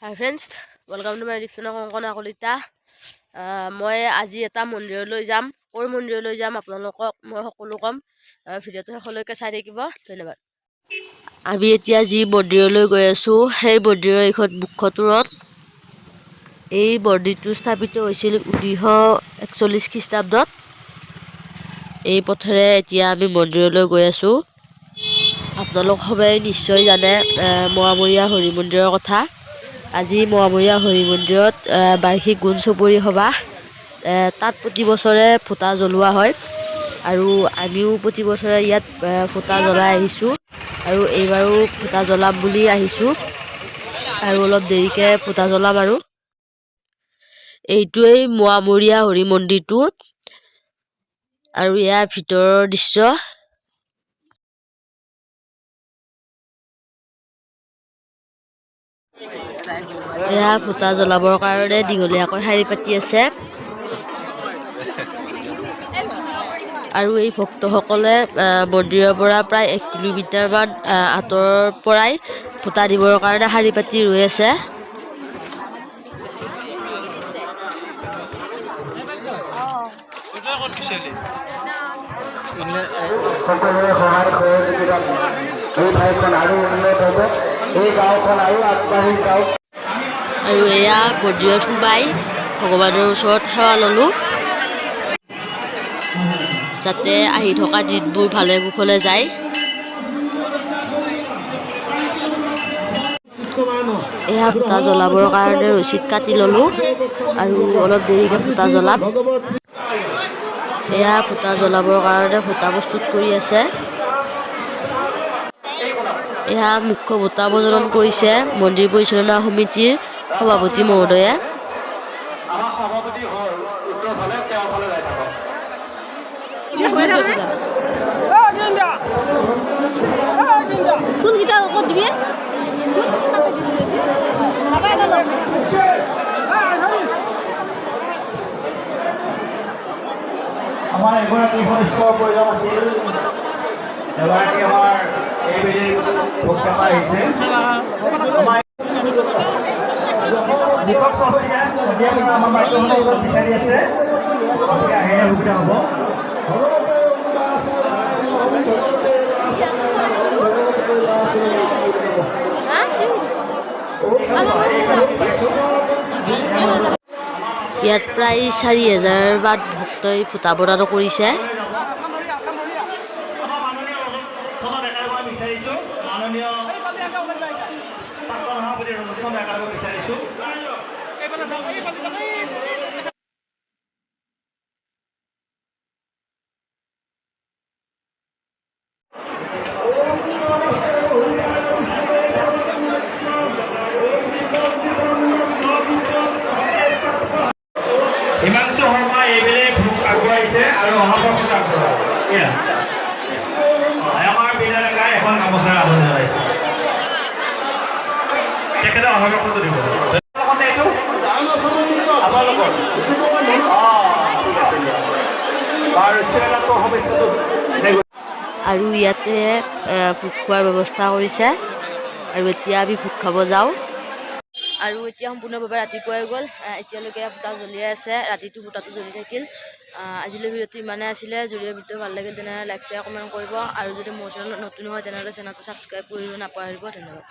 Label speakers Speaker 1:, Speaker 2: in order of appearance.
Speaker 1: High friends, welcome to my YouTube channel Kankana Kalita. মই আজি এটা মন্দিৰলৈ যাম। ক'ৰ মন্দিৰলৈ যাম আপোনালোকক মই সকলো ক'ম। ভিডিঅ'টো শেষলৈকে চাই থাকিব। ধন্যবাদ। আমি এতিয়া যি মন্দিৰলৈ গৈ আছোঁ সেই মন্দিৰৰ এইখন মুখ্যটোৰত। এই মন্দিৰটো স্থাপিত হৈছিল 1941 খ্ৰীষ্টাব্দত। এই পথেৰে এতিয়া আমি মন্দিৰলৈ গৈ আছোঁ। আপোনালোক সবেই নিশ্চয় জানে মোৱামৰীয়া হৰি মন্দিৰৰ কথা। আজি মোৱামৰীয়া হৰি মন্দিৰত বাৰ্ষিক গুণ চুবুৰী সভা। তাত প্ৰতি বছৰে ফুটা জ্বলোৱা হয় আৰু আমিও প্ৰতি বছৰে ইয়াত ফুটা জ্বলাই আহিছোঁ আৰু এইবাৰো ফুটা জ্বলাম বুলি আহিছোঁ আৰু অলপ দেৰিকে ফুটা জ্বলাম। আৰু এইটোৱেই মোৱামৰীয়া হৰি মন্দিৰটো আৰু ইয়াৰ ভিতৰৰ দৃশ্য। এয়া ফুটা জ্বলাবৰ কাৰণে দীঘলীয়াকৈ শাৰী পাতি আছে আৰু এই ভক্তসকলে মন্দিৰৰ পৰা প্ৰায় 1 কিলোমিটাৰমান আঁতৰৰ পৰাই ফুটা দিবৰ কাৰণে শাৰী পাতি ৰৈ আছে। আৰু এয়া মন্দিৰত সোমাই ভগৱানৰ ওচৰত সেৱা ললোঁ যাতে আহি থকা দিনবোৰ ভালে কুশলে যায়। এয়া ফুটা জ্বলাবৰ কাৰণে ৰছীদ কাটি ললোঁ আৰু অলপ দেৰিকে ফুটা জ্বলাম। এয়া ফুটা জ্বলাবৰ কাৰণে ফুটা প্ৰস্তুত কৰি আছে। এয়া মুখ্য ফুটা প্ৰজ্বলন কৰিছে মন্দিৰ পৰিচালনা সমিতিৰ সভাপতি মহোদয়ে।
Speaker 2: আমাৰ এগৰাকী বৰিষ্ঠ প্ৰয়োজন আছিল, এগৰাকী আমাৰ এইবেলি ভোটদাতা আহিছে। দীপক চহৰীয়া সন্ধিয়া পৰা আমাৰ বাইদেউহঁতে বিচাৰি আছে, গতিকে আহিলে সুবিধা হ'ব।
Speaker 1: ইয়াত প্ৰায় 4,000 মান ভক্তই ফুটা প্ৰদান কৰিছে।
Speaker 2: হিমাংশু শৰ্মা এইবেলি ভোক আগবঢ়াইছে আৰু অহাবৰ্ষত আগবঢ়ায়। আমাৰ বিদ্যালয় এখন গামোচা আগবঢ়াইছে, তেখেতে অহাবৰ্ষতো দিব।
Speaker 1: আৰু ইয়াতে ভোগ খোৱাৰ ব্যৱস্থা কৰিছে আৰু এতিয়া আমি ভোগ খাব যাওঁ। আৰু এতিয়া সম্পূৰ্ণভাৱে ৰাতিপুৱাই গ'ল, এতিয়ালৈকে ফুটা জ্বলিয়ে আছে। ৰাতিটো ফুটাটো জ্বলি থাকিল। আজিলৈ ভিডিঅ'টো ইমানে আছিলে। যদি ভিডিঅ' ভাল লাগিল তেনেহ'লে লাইক শ্বেয়াৰ কমেণ্ট কৰিব আৰু যদি মোৰ চেনেলত নতুন হয় তেনেহ'লে চেনেলটো ছাবস্ক্ৰাইব কৰিব নাপাহৰিব। ধন্যবাদ।